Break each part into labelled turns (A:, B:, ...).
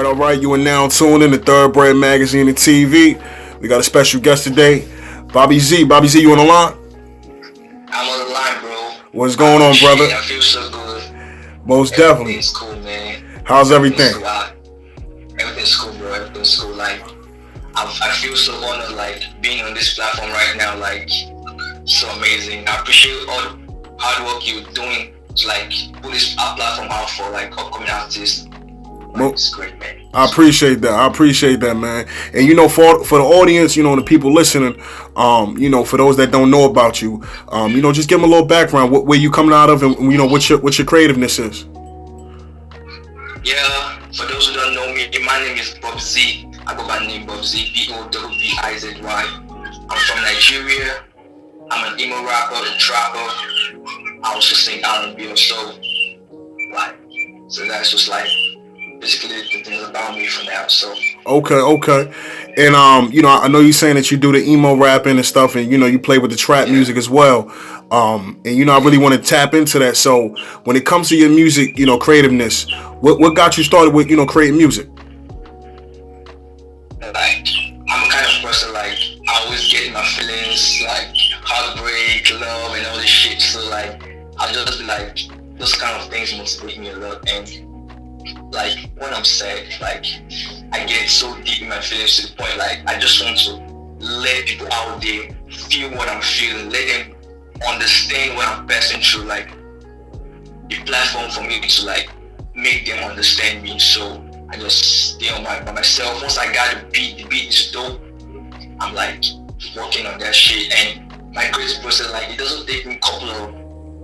A: All right. You are now tuned in to Thoroughbred Magazine and TV. We got a special guest today, Bobbizy. Bobbizy, you on the line?
B: I'm on the line, bro.
A: What's going on, brother?
B: I feel so good.
A: Most definitely.
B: Everything's cool, man.
A: How's everything?
B: Everything's cool, bro. Everything's cool. Like, I feel so honored, like, being on this platform right now. Like, so amazing. I appreciate all the hard work you're doing to, like, put this platform out for, like, upcoming artists. It's great, man.
A: I appreciate that, man. And for the audience, the people listening, for those that don't know about you, just give them a little background, where you coming out of, and what your creativeness is.
B: Yeah, for those who don't know me, my name is Bobbizy. I go by the name Bobbizy, Bobbizy. I'm from Nigeria. I'm an emo rapper, a trapper. I also sing R&B or so. So that's just like basically the things about me for now. So
A: okay, and I know you're saying that you do the emo rapping and stuff, and you play with the trap music as well. And I really want to tap into that. So when it comes to your music, creativeness, what got you started with creating music?
B: Like, I'm the kind of person, like, I always get my feelings, like heartbreak, love, and all this shit. So like, I just like those kind of things motivate me a lot. And like, when I'm sad, like, I get so deep in my feelings to the point, like, I just want to let people out there feel what I'm feeling, let them understand what I'm passing through, like, a platform for me to, like, make them understand me. So I just stay by myself. Once I got the beat is dope, I'm, like, working on that shit. And my creative process, like, it doesn't take me a couple of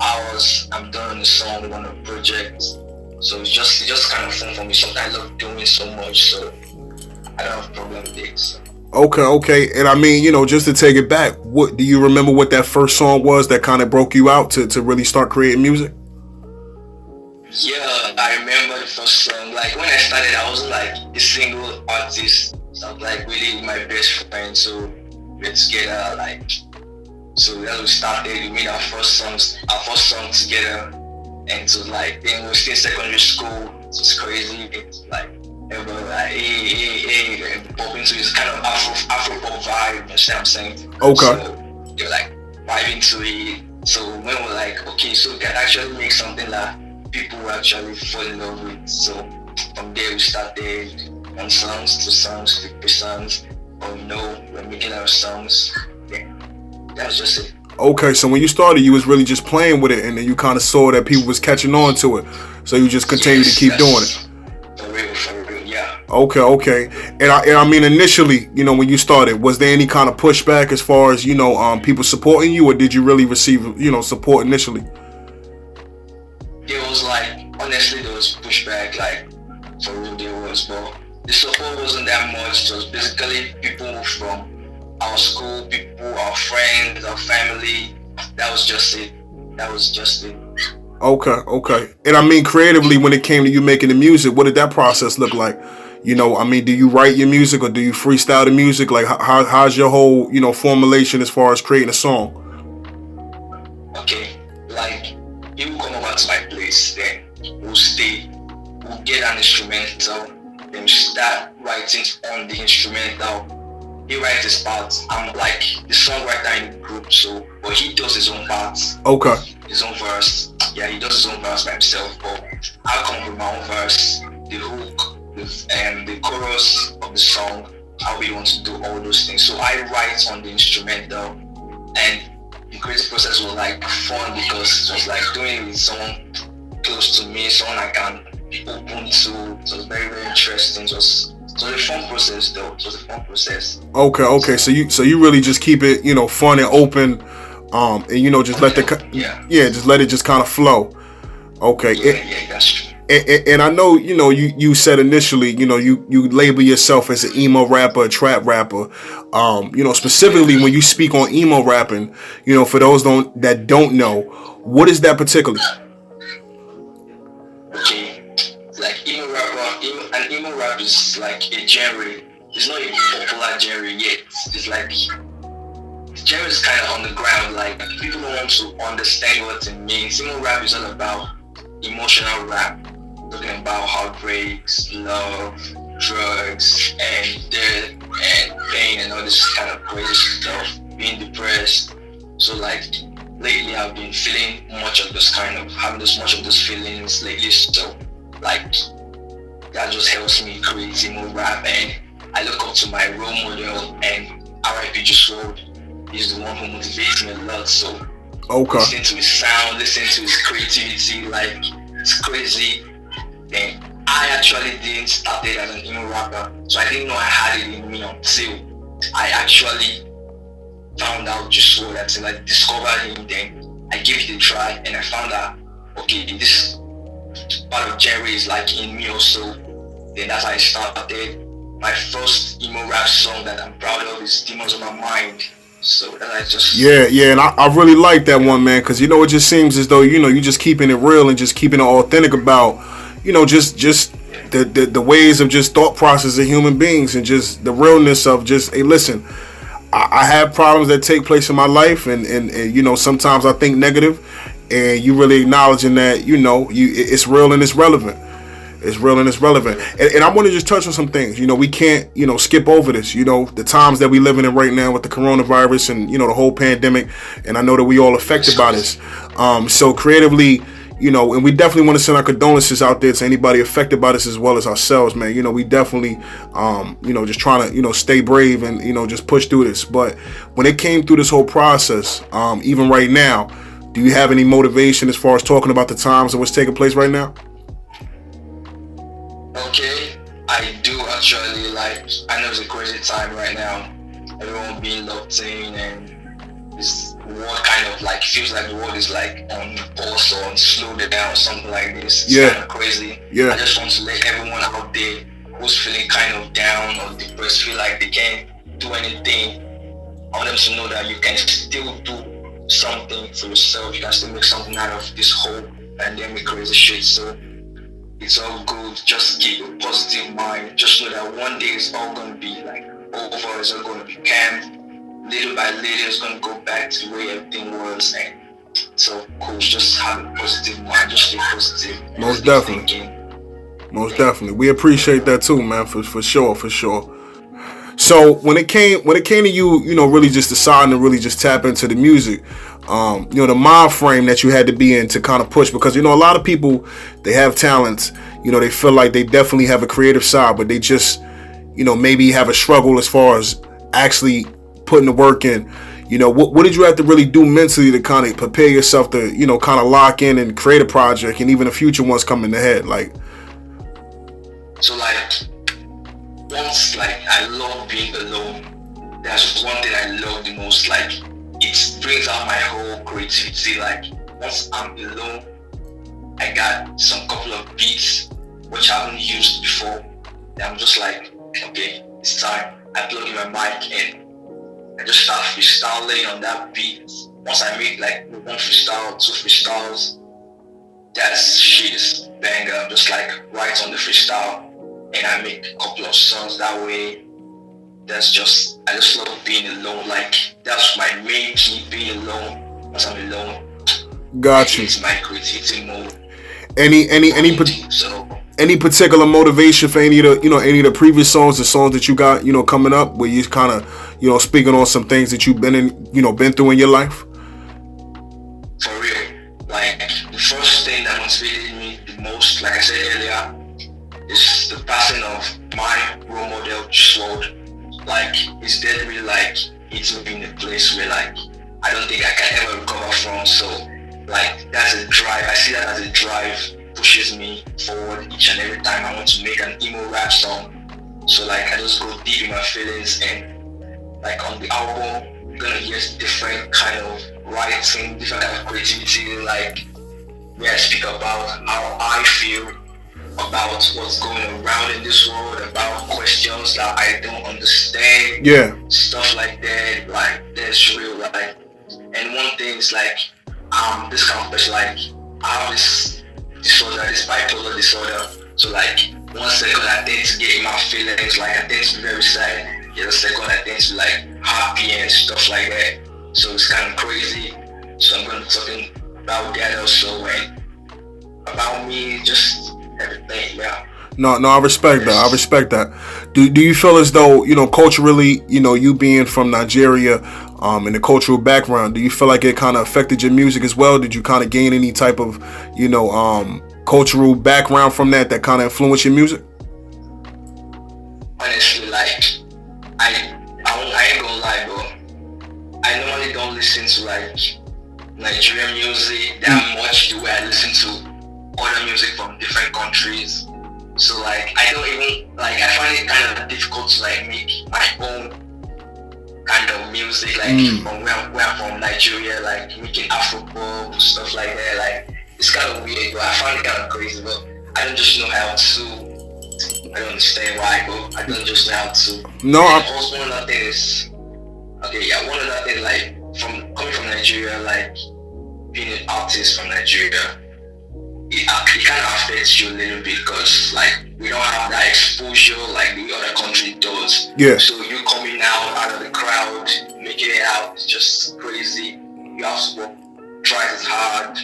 B: hours. I'm done on the song, on a project. So it's just kind of fun for me. Sometimes I love doing so much, so I don't have a problem with it. So.
A: Okay. And I mean, just to take it back, what do you remember what that first song was that kind of broke you out to really start creating music?
B: Yeah, I remember the first song. Like, when I started, I wasn't like a single artist. So I was like really with my best friend. So we're together, like, so that's we started. We made our first song together. And so like, then we were still in secondary school. It was crazy. It's like, everybody like, hey, and pop into this kind of Afro pop vibe. You know what I'm saying?
A: Okay.
B: So they were like vibing to it. So when we're like, okay, so we can actually make something that people will actually fall in love with. So from there we started 1 songs, 2 songs, 3 songs. Oh no, we're making our songs. Yeah, that's just it.
A: Okay, so when you started, you was really just playing with it, and then you kind of saw that people was catching on to it, so you just continued to keep doing it.
B: For real, yeah.
A: Okay. And I mean, initially, when you started, was there any kind of pushback as far as people supporting you, or did you really receive support initially?
B: There was, like, honestly, there was pushback, like, for real there was, but the support wasn't that much. It was basically people from our school, people, our friends, our family. That was just it.
A: Okay. And I mean, creatively, when it came to you making the music, what did that process look like? I mean, do you write your music or do you freestyle the music? Like, how's your whole, formulation as far as creating a song?
B: Okay, like, people come over to my place, then we'll stay, we'll get an instrumental, then we start writing on the instrumental. He writes his parts. I'm like the songwriter in the group, but he does his own parts.
A: Okay.
B: His own verse. Yeah, he does his own verse by himself, but I come with my own verse, the hook, the chorus of the song. I really want to do all those things. So I write on the instrumental, and the creative process was like fun because it was like doing it with someone close to me, someone I can be open to. It was very, very interesting. It was a fun process, though. It was a fun process.
A: Okay. So you really just keep it, fun and open, and just let just let it just kind of flow. Okay.
B: Yeah, that's true.
A: And I know, you said initially, you label yourself as an emo rapper, a trap rapper. Specifically when you speak on emo rapping, for those that don't know, what is that particularly?
B: Okay, like an emo rap is like a genre. It's not a popular genre yet. It's like the genre is kind of on the ground. Like, people don't want to understand what it means. Emo rap is all about emotional rap, talking about heartbreaks, love, drugs and death and pain and all this kind of crazy stuff, being depressed. So like lately I've been feeling much of this kind of having this much of those feelings lately. So like that just helps me create more rap, and I look up to my role model, and R.I.P. Juice WRLD is the one who motivates me a lot. So
A: Okay.
B: listen to his sound, listen to his creativity, like it's crazy. And I actually didn't start it as an emo rapper, so I didn't know I had it in me until I actually found out Juice WRLD, until I discovered him. Then I gave it a try, and I found out okay, this part of Jerry is like in me also. Then that's how I started. My first emo rap song that I'm proud of is Demons on My Mind. So that I just
A: Yeah, and I really like that one, man, because it just seems as though you just keeping it real and just keeping it authentic about just the ways of just thought process of human beings, and just the realness of just, hey, listen, I have problems that take place in my life, and sometimes I think negative, and you really acknowledging that it's real and it's relevant. It's real and it's relevant. And I want to just touch on some things. We can't, skip over this. The times that we living in right now with the coronavirus and, the whole pandemic. And I know that we all affected by this. So creatively, and we definitely want to send our condolences out there to anybody affected by this as well as ourselves, man. We definitely, just trying to, stay brave and, just push through this. But when it came through this whole process, even right now, do you have any motivation as far as talking about the times and what's taking place right now?
B: okay. I do actually, like I know it's a crazy time right now. Everyone being locked in, and this world kind of like feels like the world is like on pause or on slow down or something like this. It's kind of crazy.
A: Yeah.
B: I just want to let everyone out there who's feeling kind of down or depressed, feel like they can't do anything. I want them to know that you can still do something for yourself. You can still make something out of this whole pandemic crazy shit. So it's all good. Just keep a positive mind. Just know that one day it's all gonna be like over. It's all gonna be calm. Little by little, it's gonna go back to the way everything was. And so cool. Just have a positive mind. Just stay positive.
A: Most definitely. Most definitely. We appreciate that too, man. For sure. So when it came to you, really just deciding to really just tap into the music, the mind frame that you had to be in to kind of push, because a lot of people, they have talents, they feel like they definitely have a creative side, but they just maybe have a struggle as far as actually putting the work in. What did you have to really do mentally to kind of prepare yourself to kind of lock in and create a project, and even the future ones coming ahead? Like,
B: so like once, like I love being alone. That's one thing I love the most. Like it brings out my whole creativity. Like once I'm alone, I got some couple of beats which I haven't used before. And I'm just like, okay, it's time. I plug in my mic and I just start freestyling on that beat. Once I make like one freestyle, two freestyles, that shit is banger. I'm just like right on the freestyle, and I make a couple of songs that way. I just love being alone. Like that's my main key, being alone. Once I'm alone,
A: got you.
B: It's my creativity mode.
A: Any particular motivation for any of the previous songs, the songs that you got coming up, where you kind of speaking on some things that you've been through in your life?
B: For real, like the first thing that motivated me the most, like I said earlier, is the passing of my role model, Juice WRLD. Like it's definitely like it's me in a place where like I don't think I can ever recover from. So like that's a drive. I see that as a drive, pushes me forward each and every time I want to make an emo rap song. So like I just go deep in my feelings, and like on the album you're gonna hear different kind of writing, different kind of creativity, like where I speak about how I feel about what's going around in this world, about questions that I don't understand, stuff like that. Like that's real. Like, and one thing is like this kind of person, like I have this disorder, this bipolar disorder. So like 1 second I tend to get in my feelings, like I tend to be very sad. The other second I tend to be like happy and stuff like that. So it's kind of crazy. So I'm gonna be talking about that also, and about me, just everything, yeah.
A: No, no, I respect that. I
B: Yes.
A: respect that. Do you feel as though, culturally, you being from Nigeria, and the cultural background, do you feel like it kind of affected your music as well? Did you kind of gain any type of, cultural background from that kind of influenced your music?
B: Honestly, like I ain't gonna lie, bro. I normally don't listen to like Nigerian music that much the way I listen to other music from different countries. So like I don't even like I find it kind of difficult to like make my own kind of music like from where I'm from Nigeria, like making Afro pop stuff like that. Like it's kind of weird, but I find it kind of crazy. But I don't just know how to. I don't understand why, but I don't just know how to.
A: No,
B: And also one other thing is okay, yeah, one other thing like from coming from Nigeria, like being an artist from Nigeria, it kind of affects you a little bit because like we don't have that exposure like the other country does.
A: yeah.
B: So you coming out of the crowd, making it out, it's just crazy. You have to work twice as hard.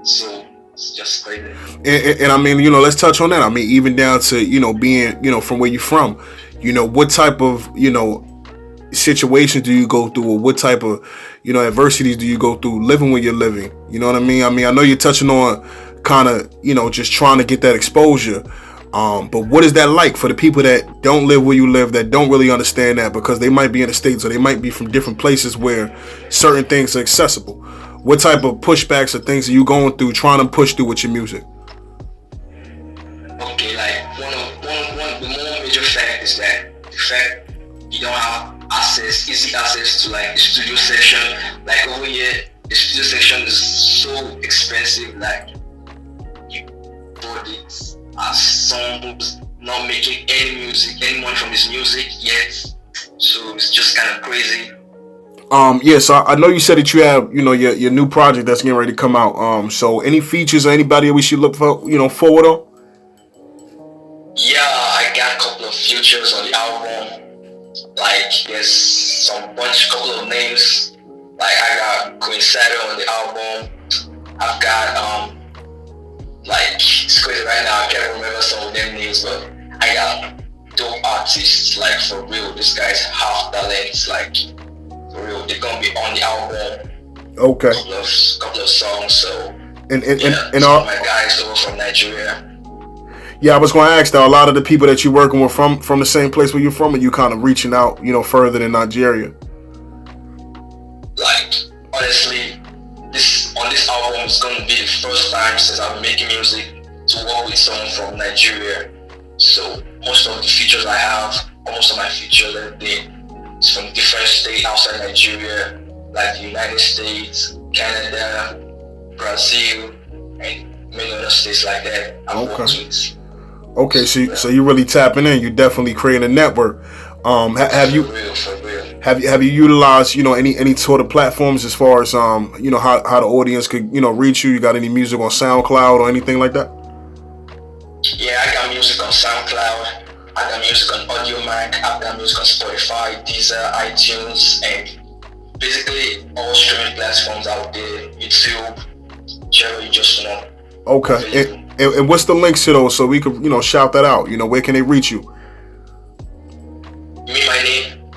B: So it's just crazy.
A: And I mean, let's touch on that. I mean, even down to, being, from where you're from, what type of, situations do you go through, or what type of, adversities do you go through living where you're living? You know what I mean? I mean, I know you're touching on kind of, just trying to get that exposure. But what is that like for the people that don't live where you live, that don't really understand that, because they might be in the States or they might be from different places where certain things are accessible? What type of pushbacks or things are you going through trying to push through with your music?
B: Okay, like one the more major fact is that the fact you don't have easy access to like the studio section. Like over here, the studio section is so expensive. Like you bought it as someone who's not making any music, any money from his music yet. So it's just kind of crazy.
A: Yeah, so I know you said that you have, your new project that's getting ready to come out. So any features or anybody we should look for, forward on?
B: Yeah, I got a couple of features on the album. Like there's couple of names. Like I got Coincider on the album. I've got like it's crazy right now. I can't remember some of them names, but I got dope artists like for real. This guy's half talent. Like for real, they're gonna be on the album.
A: Okay.
B: Couple of songs. So
A: And
B: some of my guys over from Nigeria.
A: yeah, I was going to ask that a lot of the people that you're working with from the same place where you're from, are you kind of reaching out, further than Nigeria?
B: Like honestly, this on this album is gonna be the first time since I've been making music to work with someone from Nigeria. So most of the features I have, most of my features is from different states outside Nigeria, like the United States, Canada, Brazil, and many other states like that. I've worked with.
A: Okay, so you're really tapping in. You're definitely creating a network. Have you
B: For real, for real.
A: have you utilized any sort of platforms as far as how the audience could reach you? You got any music on SoundCloud or anything like that?
B: Yeah, I got music on SoundCloud. I got music on AudioMac. I got music on Spotify, Deezer, iTunes, and basically all streaming platforms out there. YouTube, whichever you just know.
A: Okay. And what's the links to those so we could shout that out? Where can they reach you?
B: You mean my name?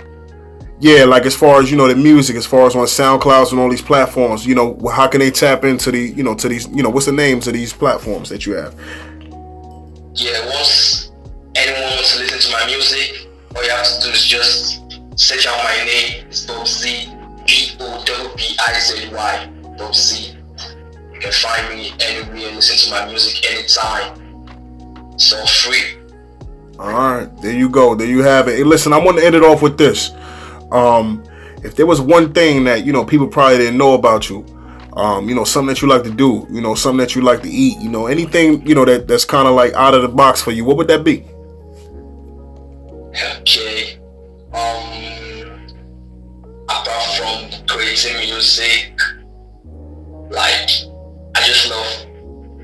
A: Yeah, like as far as the music, as far as on SoundClouds and all these platforms, how can they tap into the to these what's the names of these platforms that you have?
B: Yeah, once anyone wants to listen to my music, all you have to do is just search out my name. It's Bobbizy, Bobbizy, Bobbizy. You can find me anywhere, listen to my music anytime. So free.
A: All right, there you go. There you have it. Hey, listen, I want to end it off with this. If there was one thing that people probably didn't know about you, something that you like to do, something that you like to eat, anything that's kind of like out of the box for you, what would that be?
B: Okay. Apart from creating music, like I just love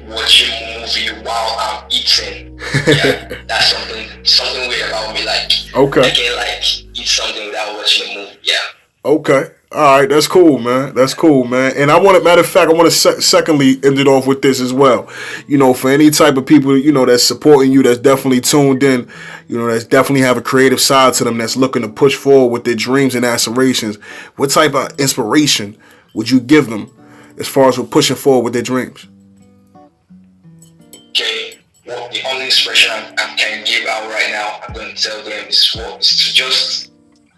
B: watching movie while I'm eating. Yeah, that's something weird about me. Like
A: Okay.
B: I can like eat something without watching a movie. Yeah.
A: Okay. All right, that's cool, man. That's cool, man. And matter of fact, I want to secondly end it off with this as well. You know, for any type of people, you know, that's supporting you, that's definitely tuned in, you know, that's definitely have a creative side to them, that's looking to push forward with their dreams and aspirations. What type of inspiration would you give them as far as with pushing forward with their dreams?
B: Okay, well, the only inspiration I can give out right now, I'm going to tell them is to just,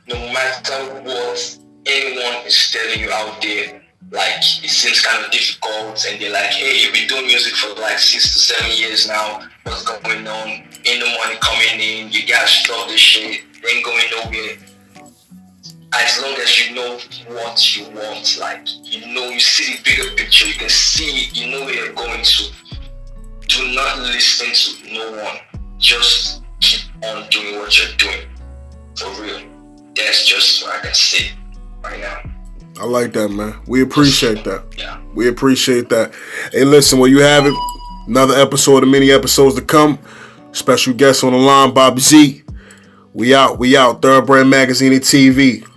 B: no matter what anyone is telling you out there, like it seems kind of difficult, and they're like, hey, you've been doing music for like 6 to 7 years now. What's going on? Ain't no money coming in. You gotta stop this shit. They ain't going nowhere. As long as you know what you want, like you see the bigger picture, you can see, you know where you're going to. Do not listen to no one. Just keep on doing what you're doing. For real. That's just what I can say right now.
A: I like that, man. We appreciate that.
B: Yeah.
A: We appreciate that. Hey, listen, well, you have it. Another episode of many episodes to come. Special guest on the line, Bobbizy. We out. Thoroughbred Magazine and TV.